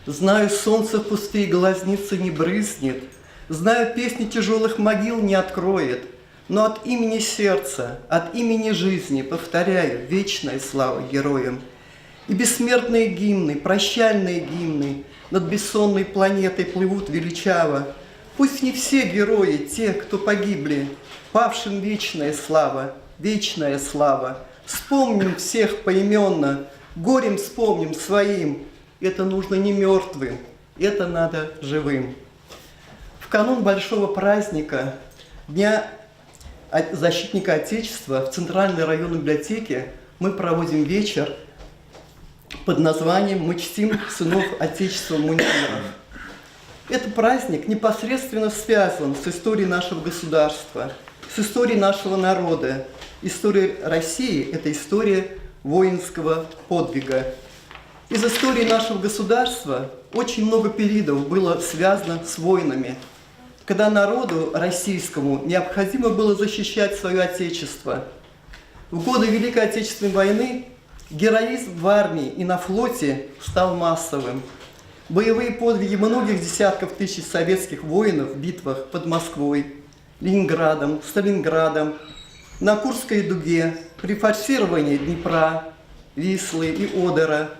Знаю, солнце в пустые глазницы не брызнет, знаю, песни тяжелых могил не откроет, но от имени сердца, от имени жизни, повторяю, вечная слава героям. И бессмертные гимны, прощальные гимны над бессонной планетой плывут величаво. Пусть не все герои, те, кто погибли, павшим вечная слава, вечная слава. Вспомним всех поименно, горем вспомним своим. Это нужно не мертвым, это надо живым. В канун большого праздника, Дня защитника Отечества, в Центральной районной библиотеке мы проводим вечер под названием «Мы чтим сынов Отечества мундиров». Этот праздник непосредственно связан с историей нашего государства, с историей нашего народа. История России – это история воинского подвига. Из истории нашего государства очень много периодов было связано с войнами, когда народу российскому необходимо было защищать свое Отечество. В годы Великой Отечественной войны героизм в армии и на флоте стал массовым. Боевые подвиги многих десятков тысяч советских воинов в битвах под Москвой, Ленинградом, Сталинградом, на Курской дуге, при форсировании Днепра, Вислы и Одера,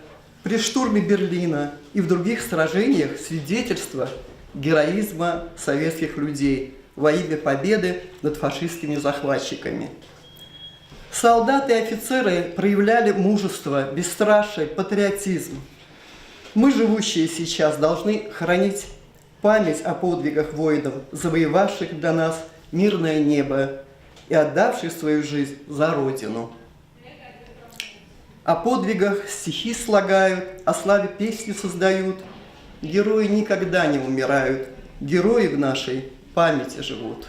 при штурме Берлина и в других сражениях свидетельство героизма советских людей во имя победы над фашистскими захватчиками. Солдаты и офицеры проявляли мужество, бесстрашие, патриотизм. Мы, живущие сейчас, должны хранить память о подвигах воинов, завоевавших для нас мирное небо и отдавших свою жизнь за Родину. О подвигах стихи слагают, о славе песни создают. Герои никогда не умирают, герои в нашей памяти живут.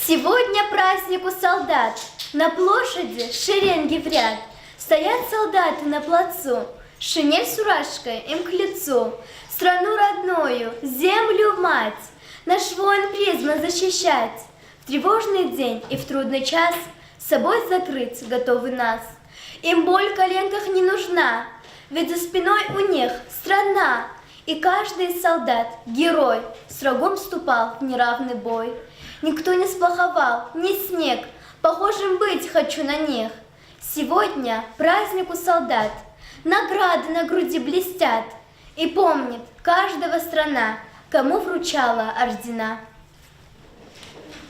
Сегодня праздник у солдат. На площади шеренги в ряд. Стоят солдаты на плацу, шинель с фуражкой им к лицу. Страну родную, землю мать, наш воин призван защищать. В тревожный день и в трудный час с собой закрыть готовы нас. Им боль в коленках не нужна, ведь за спиной у них страна. И каждый из солдат, герой, с врагом вступал в неравный бой. Никто не сплоховал, ни снег, похожим быть хочу на них. Сегодня праздник у солдат, награды на груди блестят. И помнит каждого страна, кому вручала ордена.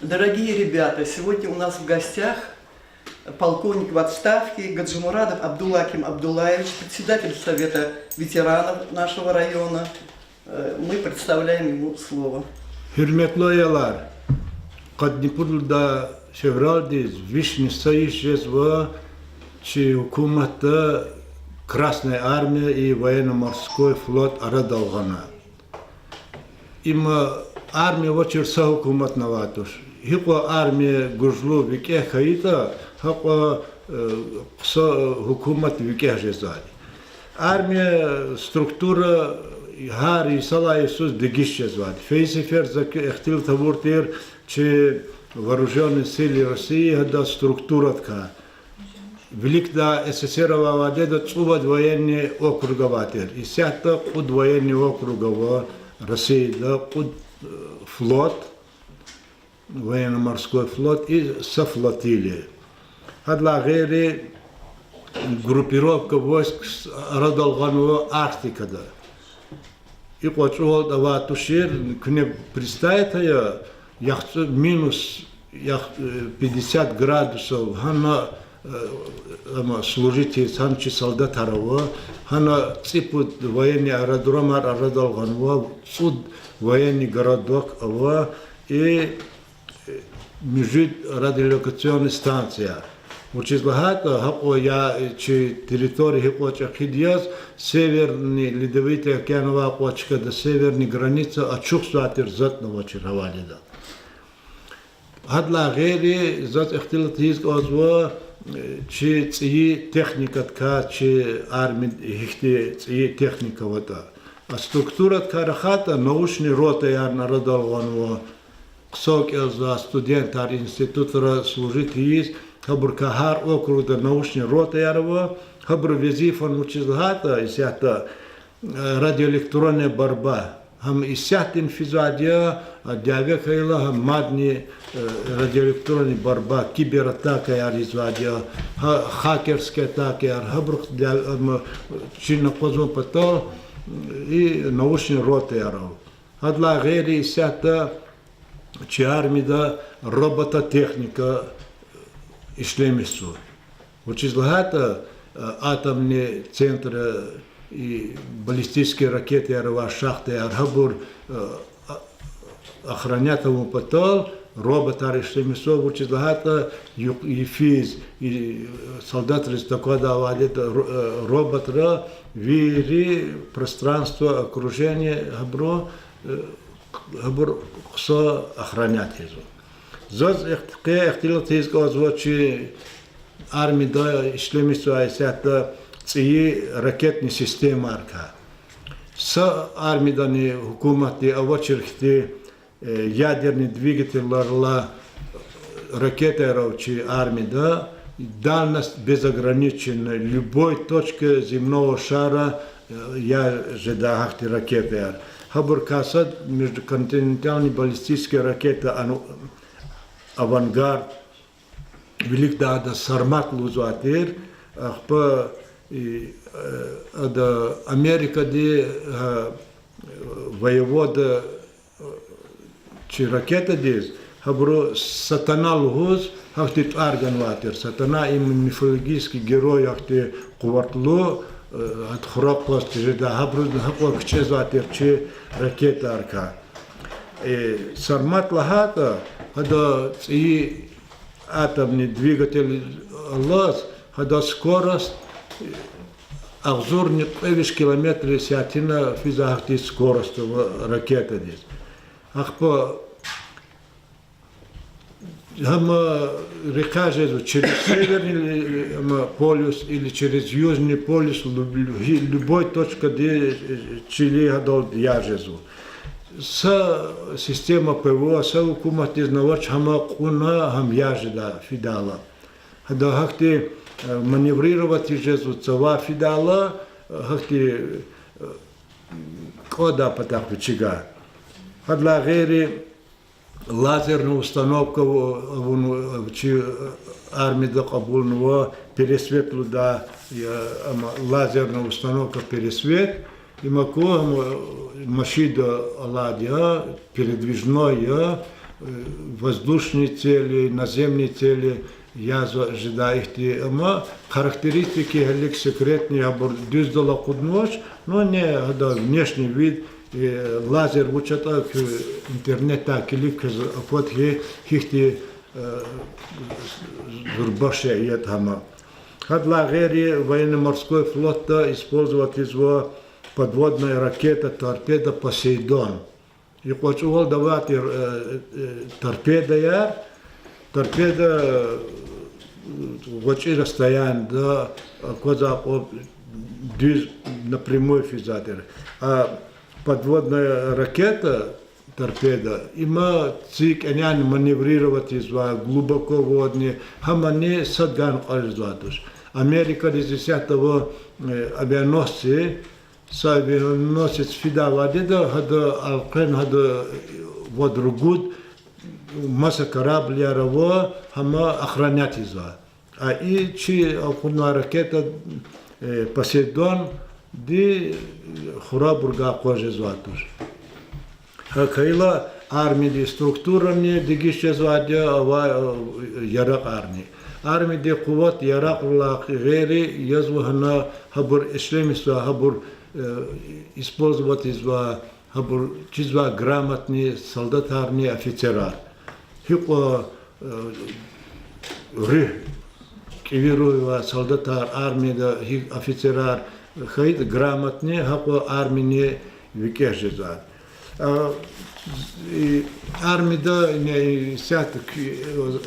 Дорогие ребята, сегодня у нас в гостях полковник в отставке Гаджимурадов Абдулаким Абдулаевич, председатель Совета ветеранов нашего района. Мы представляем ему слово. Hürmetli oyalar, Kadnipur'da февральдиз, Вишни Союзва, чи hukumatda Красная армия и военно-морской флот арадалгана. Има армия вочер са hukumat наватуш. Хико армия гужлу вике хаита, хако hukumat вике жезали. Армия структура Хари Сала Иисус дегище звали. Фейсифер за эхтил тавуртир, че вооруженные силы России это структура така. Великда СССР вадеда цуват военный округоватер. И сята под военный округово России да под флот, военно-морской флот и софлотилия. Адла гери группировка войск Радолганова Арктика да. И почему давай тушир, к ним представить я минус 50 градусов, хана служитель санчи солдат арава, хана ципут военный аэродром Радолганова, суд военный городок ава и между радиолокационная станция. Очень багато, хако я чи территории хипоча хидьяс, северный ледовитый океанова почка до северной границы, а чувствует затного червалида. Хадла гери зат ихтилатизк озва, чи ци техника тка, чи армия ихти ци техника вода. А структура ткарахата научный рота яр народалванова, ксок за студент ар института служитель есть. Хабр кахар округа научный рота ярова, хабр визифон учизлата, и сята радиоэлектронная борьба. Хам исят инфизадия, диавек хайла хам мадни радиоэлектронная борьба, кибератака яризвадия, хакерская атака, хабрух для чинно позон потол и научный рот яров. Адла гери исята чармида робототехника ишлемису. Учизлагата атомные центры и баллистические ракеты арва шахты архабур охранять ему потол робот ариштемисо учизлагата и физ и солдат из такого валит роботра вири пространство окружение хабур ксо охранять его. Зоз эхтилот из гозвочи армии да ишлемисо айсята и ракетная система арка. С армией хукуматы, а в очереди ядерный двигатель ларла ракеты ручи армии, да, дальность безограничена. Любой точке земного шара я ожидаю ракеты. Хабур касад междуконтинентальные баллистические ракеты авангард велик да сармат лузуатер, по и Америка де воевода чи ракета дез хабро сатана лугоз хахтит арганватер сатана им мифологический герой ахте кувартло от храпост жеда хабро хапо кчезватер чи ракета арка и сармат лахата хада и атомный двигатель лаз хада скорость Ахзур не 5 километров сятина физахти скорость ракеты здесь. Ах по река же через северный полюс или через южный полюс любой точка где Чили гадал яжезу. С система ПВО с хукумат изнавач хама куна хам яжеда фидала. Хада хахти маневрировать из цава фидала, хахти кода потак чига. Хадла гери лазерная установка в армии до Кабульного пересветлу да лазерная установка пересвет и мако машина ладья передвижной воздушные цели, наземные цели. Я ожидаю их, но характеристики галик секретные, абор дюздала кудноч, но не внешний вид, лазер учат интернет так или вот хихти зурбаше ятама. Хадла гери военно-морской флот использовать его подводная ракета торпеда Посейдон. И почувал давать торпеда яр. Торпеда очень расстояние, да, коза напрямую физатер. А подводная ракета, торпеда, има цик анян маневрировать изва глубоко водные, хамане садган альзватуш. Америка из 10-го авианосцы, с авианосец Фидавадида, хада алкен, хада водругуд, масса кораблей раво, хама охранять изва. А и чи окунная ракета Посейдон, ди хурабурга кожи зватуш. Кайла армии структурами дигище звадя ава ярак армии. Армии де куват ярак лак гери язвахна хабур ислямиста хабур использовать изва хабур чизва грамотные солдатарные офицера. Хико ри кивируева солдатар армии да офицерар хайд грамотные хапо армии викежезат. Армия да не сяток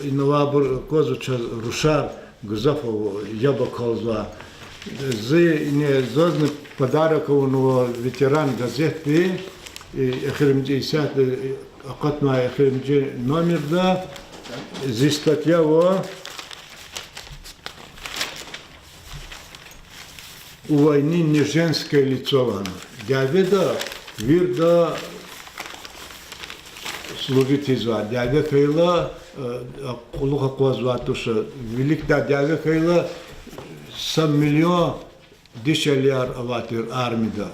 иновабур козуча рушар гзафово ябаколзва. Зи не зозный подарок у ветеран газеты эхримджи сят акатма эхримджи номер да зи статья во у войны не женское лицо оно. Дяведа вирда служить изва. Дяве кайла кулуха квазватуша. Велик да дяве кайла 100 миллион дешеляр аватир армида.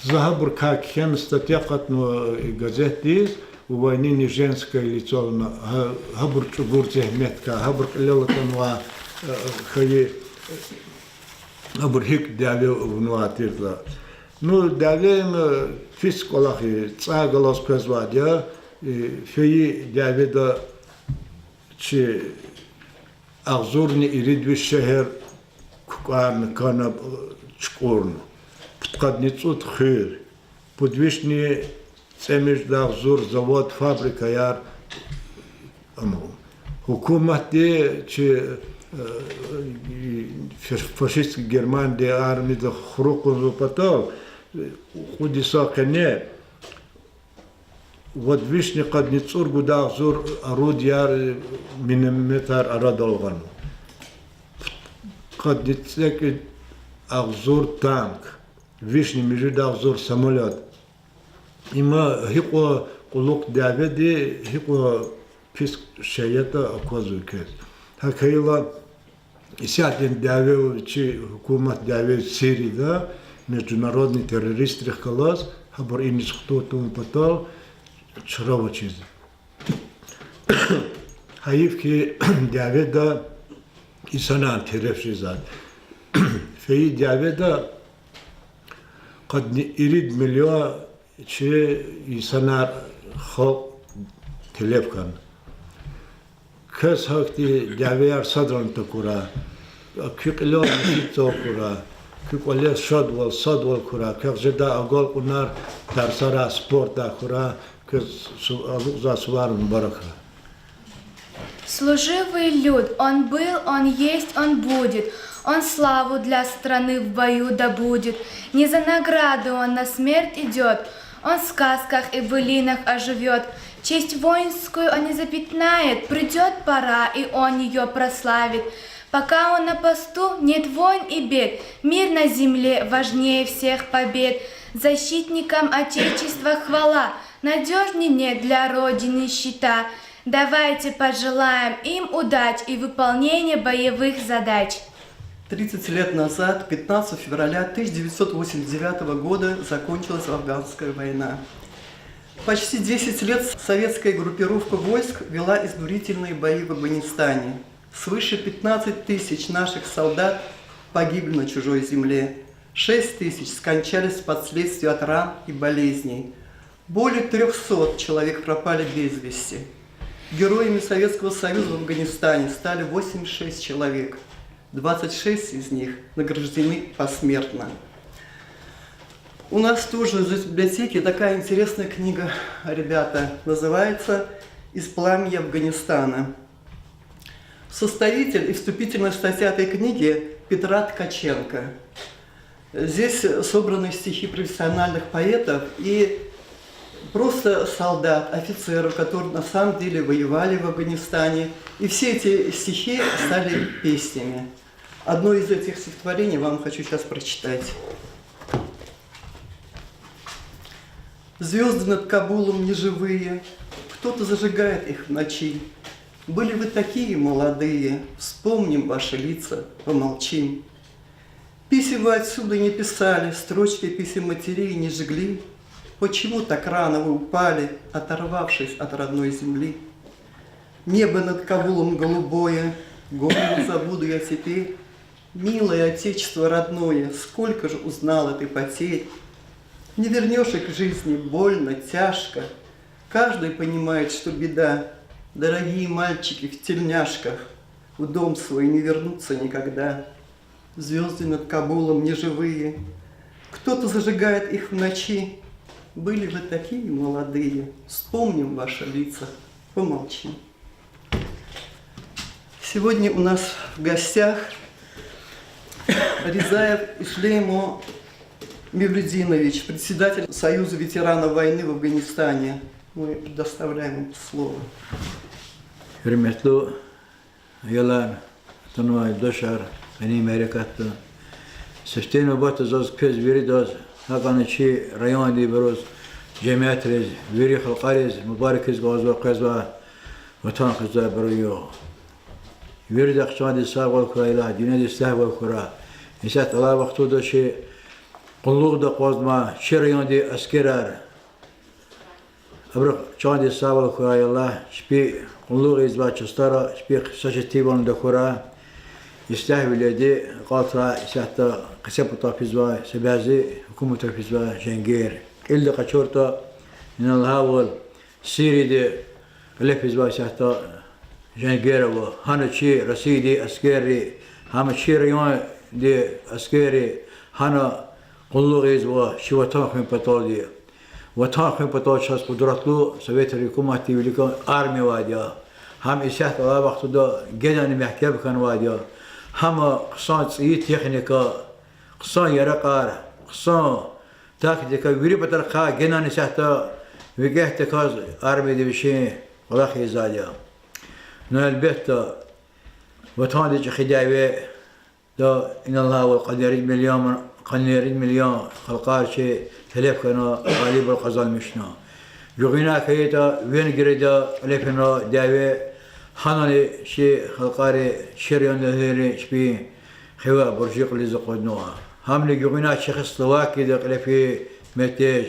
Захабр как хен статья катну газеты у войны не женское лицо оно. Хабр чубурте метка. Хабр лелатанва хай абурхик дяве внуатирда. Ну, дяве им фисколахи цагалос пезвадя, феи дяве да че агзурни иридви шехер кукарн канаб чкурн. Птқадницут хир. Подвишни цемиш да агзур завод фабрика яр хукумати че фашистский Герман де армии да хрукун запатал, худи сакане, вот вишни кадницур гуда азур орудия минометр арадолган. Кадницек азур танк, вишни межда азур самолет. Има хико кулук дяведи, хико писк шеята аквазукет. Хакайла Исятин дяве, че хукумат дяве Сирии, да, международный террорист рехкалас, хабар инис кто-то патал, чрава чиз. Хаивки дяве да исанан теревшизад. Феи дяве да قد يريد مليون شيء يصنع خلق تلفكن. كاس هاكتي دعوير صدرن تكورا كيقلون نسيتو كورا كيقولي صدول كورا كيقجدا أقول كنار ترسارا سبورتا كورا كيقزا سوارن بركة. Служивый люд, он был, он есть, он будет. Он славу для страны в бою добудет. Не за награду он на смерть идет. Он в сказках и былинах оживет. Честь воинскую он не запятнает. Придет пора, и он ее прославит. Пока он на посту, нет войн и бед. Мир на земле важнее всех побед. Защитникам Отечества хвала. Надежней нет для Родины щита. Давайте пожелаем им удач и выполнения боевых задач. 30 лет назад, 15 февраля 1989 года, закончилась Афганская война. Почти 10 лет советская группировка войск вела изнурительные бои в Афганистане. Свыше 15 тысяч наших солдат погибли на чужой земле. 6 тысяч скончались в последствии от ран и болезней. Более 300 человек пропали без вести. Героями Советского Союза в Афганистане стали 86 человек. 26 из них награждены посмертно. У нас тоже в библиотеке такая интересная книга, ребята, называется «Из пламени Афганистана». Составитель и вступительная статья этой книги Петра Ткаченко. Здесь собраны стихи профессиональных поэтов и просто солдат, офицеров, которые на самом деле воевали в Афганистане. И все эти стихи стали песнями. Одно из этих стихотворений вам хочу сейчас прочитать. Звезды над Кабулом неживые, кто-то зажигает их в ночи. Были вы такие молодые, вспомним ваши лица, помолчим. Писем вы отсюда не писали, строчки писем матерей не жгли. Почему так рано вы упали, оторвавшись от родной земли? Небо над Кабулом голубое, горы не забуду я теперь. Милое отечество родное, сколько же узнала ты потерь. Не вернешь их к жизни, больно, тяжко. Каждый понимает, что беда. Дорогие мальчики в тельняшках в дом свой не вернутся никогда. Звезды над Кабулом неживые, кто-то зажигает их в ночи. Были вы такие молодые, вспомним ваши лица, помолчим. Сегодня у нас в гостях Ризаев Ишлеймо Мевлюдинович, председатель Союза ветеранов войны в Афганистане. Мы предоставляем ему слово. Hürmetli yalan tanımayı doşar, beni merakatlı. Сештен убат заз пез вери даз. Хаканы чи район ди броз جمعیت ریز ویری خلقاریز مبارک از گازو قزوا وطن خزا برویو ویری دخشان دی سال ول کرایلا دنیا دی سال ول کرا نشات الله وقتو داشی قلوق دا قازما شریان دی اسکرار ابر چان دی سال ول کرایلا شپی قلوق از با چستارا شپی سچ تیبان دا کرا استهویل دی قاطرا نشات قسم تافیزوا سبازی حکومت تافیزوا جنگیر إلا قشورتا من الهاول سيري دي لفز واسحتا جنگيرا و هانا شي رسيدي اسكيري هاما شي ريون دي اسكيري هانا قلوغيز و شي وطاق من بطال دي وطاق من بطال شاس قدرتلو سويت الحكومة تيوليكا آرمي واديا هم إسحت الله وقت دا جدا محكب كان واديا هما قصان سيئ تكنيكا قصان يرقار قصان تاكدك ويري بتر خا جنا نسحتا وجهت كاز أربعة دبشين ولا خيزاليا نال بيت وتاندج خداوي دا إن الله والقدير مليون خلقار شيء تلف كنا غالب القزال مشنا جوغينا كيتا وين جريدا لفنا داوي حناني شيء خلقاري شريان دهيري شبي خوا برجيق اللي زقدنوها هم لجوغينا شخص سلواكي دا قلفي متاج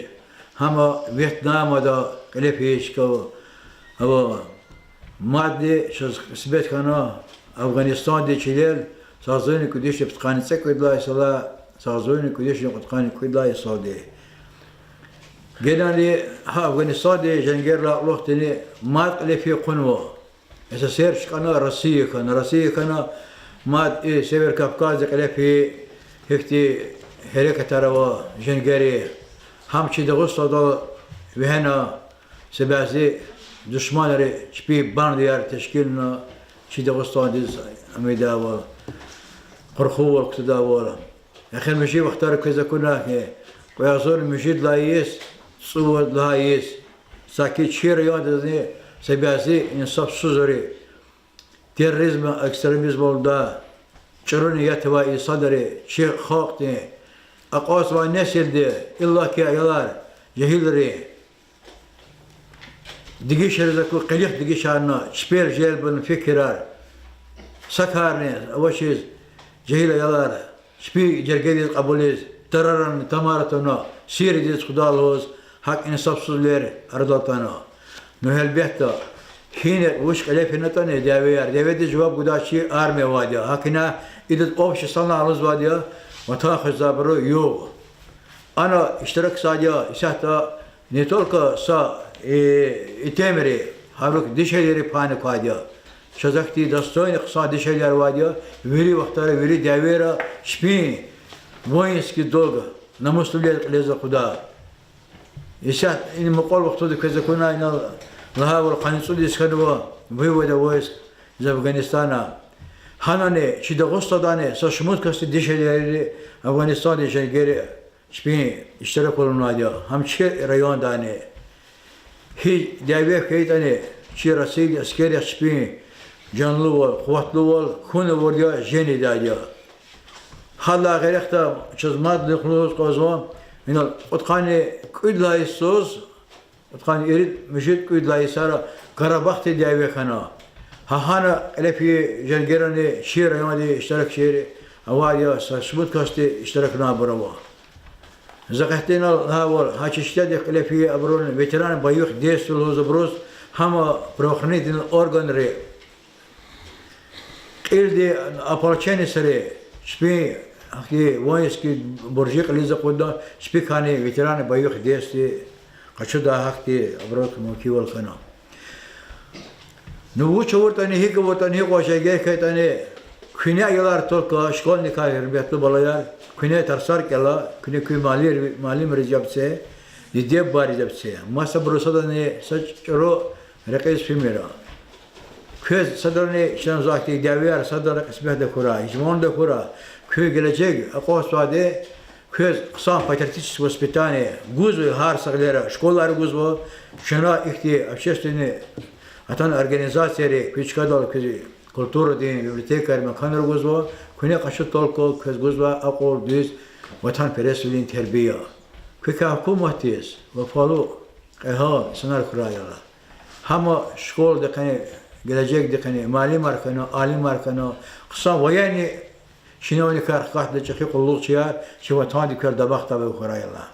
هم فيتنام دا قلفي شكو هو مادي شخص سبت كنا أفغانستان دي شلال سازوني كديش بتقاني سكود لا يصلا سازوني كديش بتقاني كود لا يصادي جدا لي أفغانستان دي جنجر لا لوحتني ماد قلفي قنوة أساسير شكنا روسيا كنا ماد إيه سيبر كافكاز قلفي هكتي هريكة تروا جنجري هم شي دغوصة دا وهنا سبازي دشمان ري شبي بان ديار تشكيلنا شي دغوصة ديز أميدا و قرخو واقتدا ولا أخي المجيب اختار كذا كنا ويازور المجيد لا يس صوت لا يس ساكيت شير ياد دني سبازي إنصاف سوزري تيريزم اكستريميزم دا شروني يتوائي صدري شيء خاقتي أقاس والنسل دي إلا كي عيالار جهيلري دقيش رزقو قليق دقيش عنا شبير جيل بن فكرار سكارني أوشيز جهيل عيالار شبي جرقيدي قبوليز تررن تمارتنا سيري ديز خدالوز حق إنصاف سولير أردالتانا نهل بيحتا حين وش قليل نتاني داوي دي جواب قداشي آرمي واديا هكنا إذا أوبش صلنا على الزواديا وتاخذ زابرو يو أنا اشترك ساديا إسحتا نتولك سا إتمري هابلك دشيلي بانك واديا شزكتي دستوين قصا دشيلي واديا ويري وقتها ويري داويرا شبين وينسكي دولغا نمسلولي ليزا خدا إسحت إن مقول وقتها كذا كنا إن لها والقنصل يسكنوا بيو دا ويس أفغانستان هنانه شي دغوستا دانه ساشموت كاستي ديشلي أفغانستان جنگيري شبين اشتراك ولناديا هم شي ريون دانه هي داوي كيتانه شي رسيل عسكري شبين جانلو قوتلو خون وريا جيني داديا حالا غيرختا چزمات لخلوز قازوان من القطقاني كل لا يسوز قطقاني يريد مجد كل لا يسارا قرابخت داوي خنا هانا لفي جنگيراني شير يوادي اشترك شيري اواديا سبوت كاستي اشتركنا بروا زقحتنا هاول هاشتدق لفي ابرون فيتران بايوخ ديس لوز بروز هما بروخنيت الاورغان ري قيلدي ابارچاني سري شبي اخي ويسكي برجيق ليزا قدا شبي كاني فيتران بايوخ ديس قشدا حقتي ابروك موكيول كنا نوچ ورتني هيك ورتني قوشي كيتني كنيا يلار تولكا شكولني كاير بيتلو بلايار كنيا ترسار كلا كنيا كوي مالي مرجبسه يديب بارجبسه ما صبرو صدني سچرو رقيس فيميرا كيز صدرني شان زاكتي داويار صدر اسمه دكورا يجمون دكورا كوي gelecek اقوس واده كيز قسام патриотический воспитание гузу хар саглера школалар гузу шана ихти общественные Atan organizasyari küçük adalı культура дин библиотекарь меканер гузва, куне кашу толко кез гузва акол düz vatan perestliğin terbiye. Kıka hukumetiyiz, vafalu, sınar kurayala. Hama şkol dekani, gelecek dekani, mali markano, alim markano, kısa vayani şinavni karkahda çıkı kulluk çiyar, şi vatan dikar dabak tabi kurayala.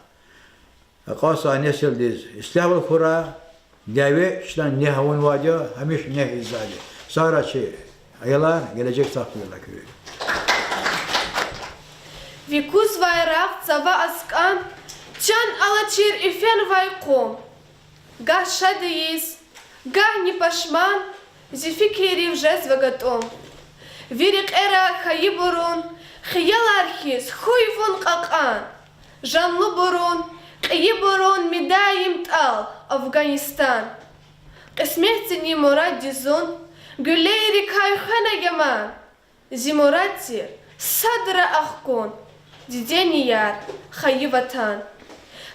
Qasa nesil diz, İslam'ı kura, devi şidan ne havun vaca, hemiş ne izali. Sonra ayalar gelecek saklıyorlar köyü. Викус вайрах цава аскан, чан алачир ифен вайком. Гах шадеис, гах не пашман, зификери вже звагатом. Вирик эра хаибурун, хиял архиз, хуйфун какан. Жанлу бурун, киибурун медаим тал, Афганистан. Кисмехтини мурад дизун, гулейри кайхана яман. Зимуратир, садра ахкон. Диденияр, хаиватан.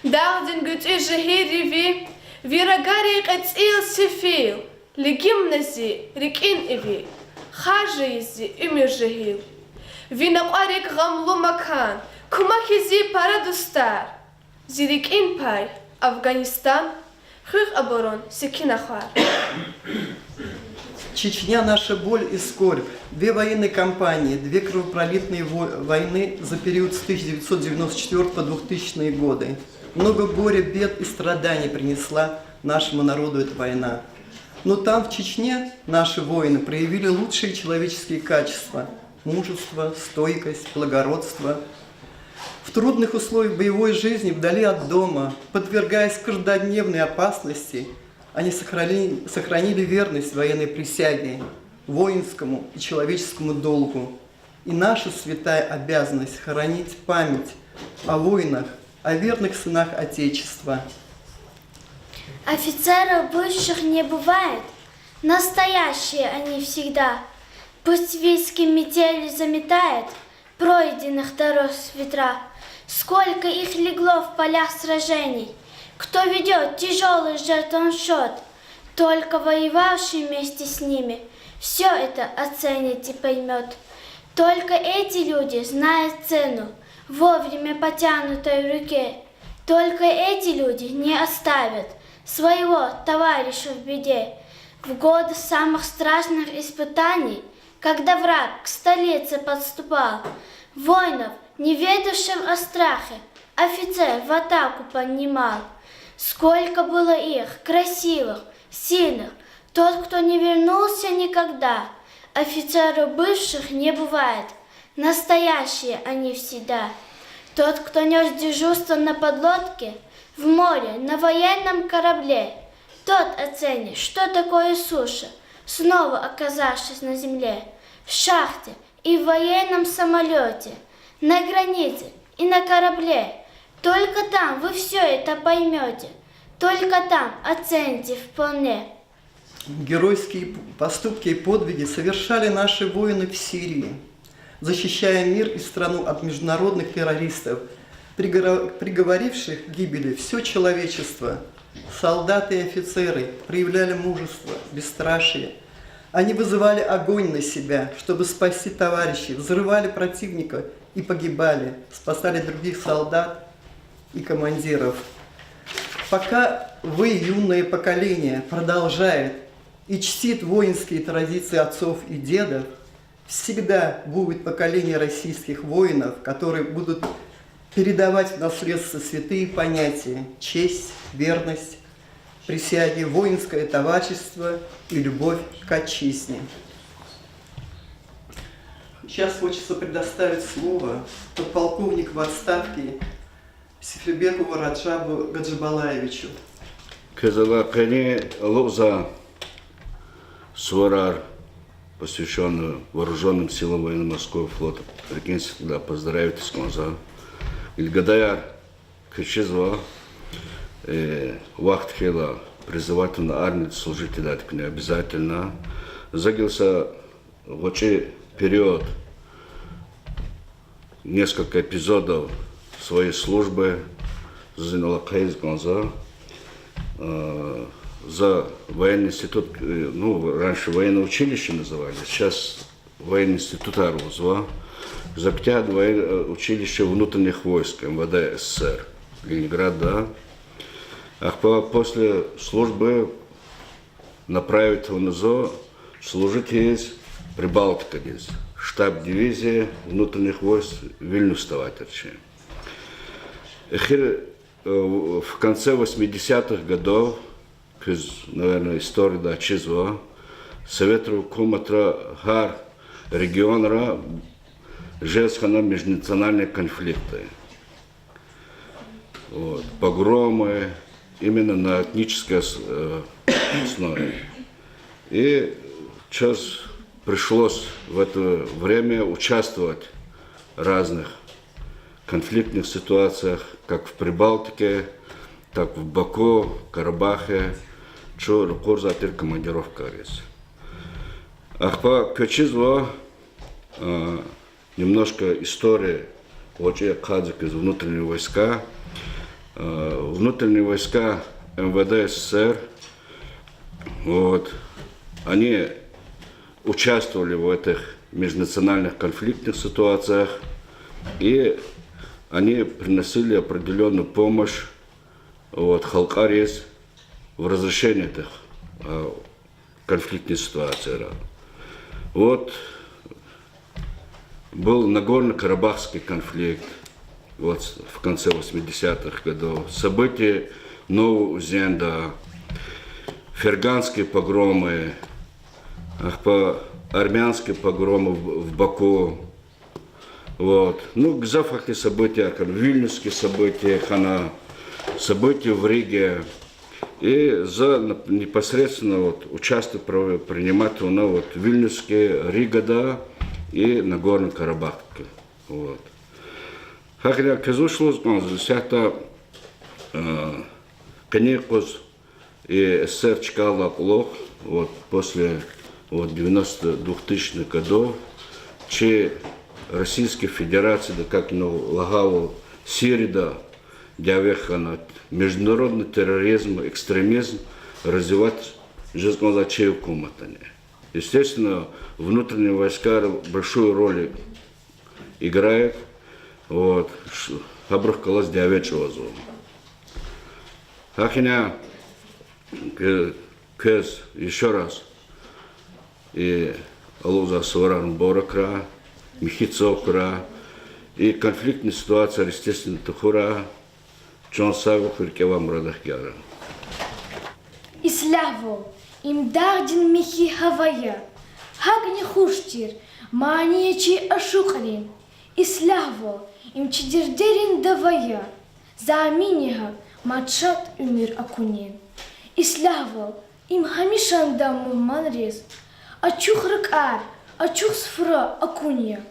Дагдин гүтэ жахириви, вирагари кэцил сифил, легимнази, рикин иви, хажиизи, умир жахил. Винакварик гамлу макан, кумахизи парадустар. Зирикин пай, Афганистан, хых оборон, секинахар. Чечня – наша боль и скорбь. Две военные кампании, две кровопролитные войны за период с 1994 по 2000 годы. Много горя, бед и страданий принесла нашему народу эта война. Но там, в Чечне, наши воины проявили лучшие человеческие качества – мужество, стойкость, благородство. В трудных условиях боевой жизни, вдали от дома, подвергаясь каждодневной опасности, они сохранили верность военной присяге, воинскому и человеческому долгу. И наша святая обязанность хранить память о воинах, о верных сынах Отечества. Офицеров бывших не бывает, настоящие они всегда. Пусть виски метели заметает, пройденных дорог с ветра. Сколько их легло в полях сражений, кто ведет тяжелый жертвам счет, только воевавший вместе с ними все это оценит и поймет. Только эти люди знают цену вовремя потянутой в руке. Только эти люди не оставят своего товарища в беде. В годы самых страшных испытаний, когда враг к столице подступал, воинов, не ведавшим о страхе, офицер в атаку поднимал. Сколько было их, красивых, сильных, тот, кто не вернулся никогда. Офицеров бывших не бывает, настоящие они всегда. Тот, кто нес дежурство на подлодке, в море, на военном корабле, тот оценит, что такое суша, снова оказавшись на земле, в шахте и в военном самолете, на границе и на корабле. Только там вы все это поймете, только там оцените вполне. Геройские поступки и подвиги совершали наши воины в Сирии, защищая мир и страну от международных террористов, приговоривших к гибели все человечество. Солдаты и офицеры проявляли мужество, бесстрашие. Они вызывали огонь на себя, чтобы спасти товарищей, взрывали противника и погибали, спасали других солдат и командиров. Пока вы, юное поколение, продолжает и чтит воинские традиции отцов и дедов, всегда будет поколение российских воинов, которые будут передавать в наследство святые понятия: честь, верность, присяги, воинское товарищество и любовь к отчизне. Сейчас хочется предоставить слово подполковнику в отставке Сифлибекову Раджабу Гаджибалаевичу. Казалакани Луза Суарар, посвященную Вооруженным силам военно-морского флота. Прикиньте, да, поздравить с конца. Ильгадаяр Качизва Вахтхила призывать на армию служить не обязательно. Загился в очи период несколько эпизодов своей службы. Зинула Кайз Гонза. за военный институт, ну, раньше военное училище называли, сейчас военный институт Арузва, Зактяд училище внутренних войск МВД СССР, Ленинград, да. А после службы направить в НЗО служить есть Прибалтика здесь, штаб дивизии внутренних войск Вильнюс-Таватерчи. В конце 80-х годов, наверное, история да чизва, Совет Рукоматра Гар региона жестко межнациональные конфликты. Вот, погромы именно на этнической основе. И сейчас пришлось в это время участвовать в разных конфликтных ситуациях, как в Прибалтике, так в Баку, Карабахе, что рукорзатыр командировка есть. А по Кочизво немножко истории очень кадик из внутренние войска. Внутренние войска МВД СССР, вот, они участвовали в этих межнациональных конфликтных ситуациях, и они приносили определенную помощь вот, Халкарис в разрешении этих конфликтных ситуаций. Вот был Нагорно-Карабахский конфликт вот, в конце 80-х годов, события Нового Узенда, ферганские погромы, армянские погромы в Баку. Вот. Ну, гзафахи события, вильнюсские события, события в Риге. И за непосредственно вот, участвовать, принимать вот, Вильнюсские, Рига, да, и Нагорный Карабах. Вот. Хакля казушлус, это Канекус и СССР чкала плох, вот, после вот, 2000-х годов, че Российской Федерации, да как лагало Сирида, дявеханат, международный терроризм, экстремизм развивать жизнь комнатами. Естественно, внутренние войска большую роль играют. Вот, Хабрахкалас дявечего зону. Хакиня, кез, еще раз, и Алуза Саваран Боракра, Михицокра, и конфликтная ситуация, естественно, Тухура, Чон Саву Хуркевам Радахгяра. Иславо, им дардин Михи Хавая, Хагни Хуштир, Маниечи Ашухарин, Иславо, им чидердерин давая, за аминига матшат умир акунин. Иславо, им хамишан даму манрез, ачух ракар, ачух сфра акунья.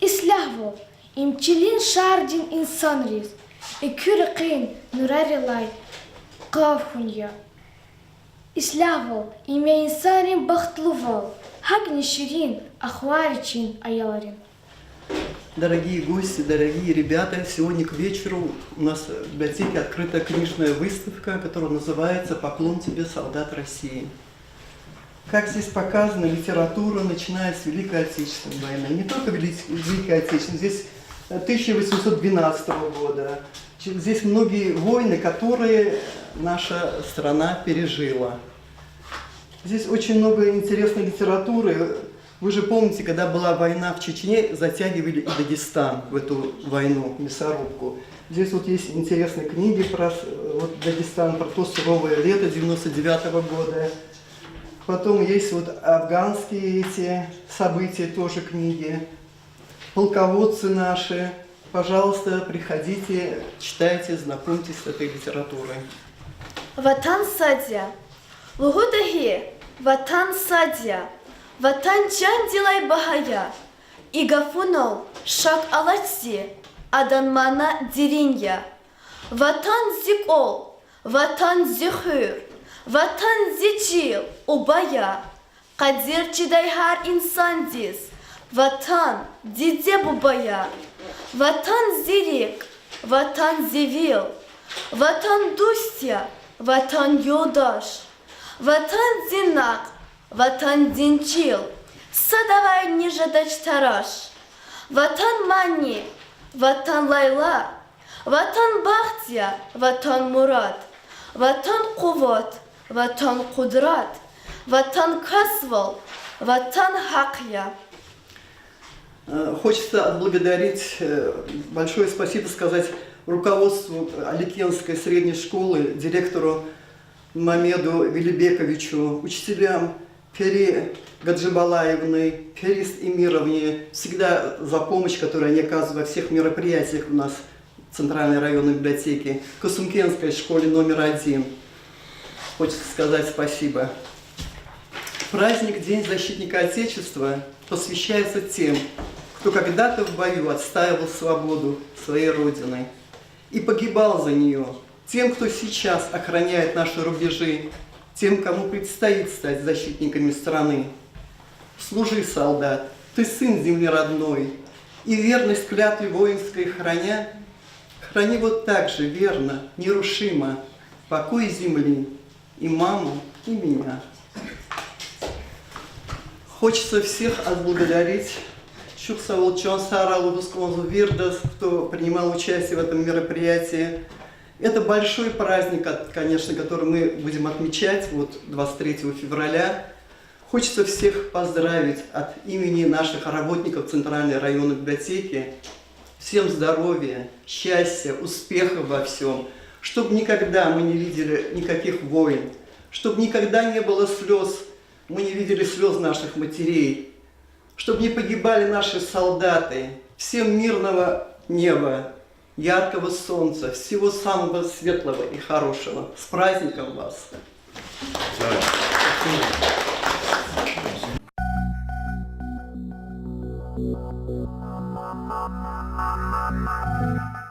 Иславо, им чилин шардин инсанрез, и кюракин нурарилай кавхунья. Иславо, имя инсанрин бахтлувал, хагни ширин, ахваричин аяларин. Дорогие гости, дорогие ребята, сегодня к вечеру у нас в библиотеке открыта книжная выставка, которая называется «Поклон тебе, солдат России». Как здесь показана литература, начиная с Великой Отечественной войны. Не только Великой Отечественной, здесь 1812 года. Здесь многие войны, которые наша страна пережила. Здесь очень много интересной литературы. Вы же помните, когда была война в Чечне, затягивали и Дагестан в эту войну, мясорубку. Здесь вот есть интересные книги про вот, Дагестан, про то суровое лето 99-го года. Потом есть вот афганские эти события, тоже книги. Полководцы наши. Пожалуйста, приходите, читайте, знакомьтесь с этой литературой. Ватан Садя, Лугудахи, Ватан Садя. Ватан Джан Дилай Бахая, Игафунол, Шак Алатси, Аданмана Диринья, Ватан Зикол, Ватан Зихюр, Ватан Зичил, Убая, Кадир Чидайхар Инсандис, Ватан Дидебубая, Ватан Зирик, Ватан Зивил, Ватан Дустья, vatan yoldaş, vatan zinak, vatan dinçil, sadavay nijedaç taraş, vatan mani, vatan layla, vatan bahtya, vatan murat, vatan kuvvet, vatan kudrat, vatan kasval, vatan hakya. Хочется отблагодарить, большое спасибо сказать руководству Аликенской средней школы, директору Мамеду Велибековичу, учителям Пери Гаджибалаевны, Пери Эмировне, всегда за помощь, которую они оказывают во всех мероприятиях у нас в Центральной районной библиотеке, Косумкенской школе номер 1. Хочется сказать спасибо. Праздник День защитника Отечества посвящается тем, кто когда-то в бою отстаивал свободу своей Родины и погибал за нее, тем, кто сейчас охраняет наши рубежи, тем, кому предстоит стать защитниками страны. Служи, солдат, ты сын земли родной, и верность клятве воинской храня, храни вот так же верно, нерушимо, покой земли, и маму, и меня. Хочется всех отблагодарить. Чуксавол Чонсара Лубусконзу Вирдас, кто принимал участие в этом мероприятии. Это большой праздник, конечно, который мы будем отмечать вот 23 февраля. Хочется всех поздравить от имени наших работников Центральной районной библиотеки. Всем здоровья, счастья, успехов во всем. Чтобы никогда мы не видели никаких войн. Чтобы никогда не было слез. Мы не видели слез наших матерей. Чтобы не погибали наши солдаты. Всем мирного неба, яркого солнца, всего самого светлого и хорошего. С праздником вас! Thank you.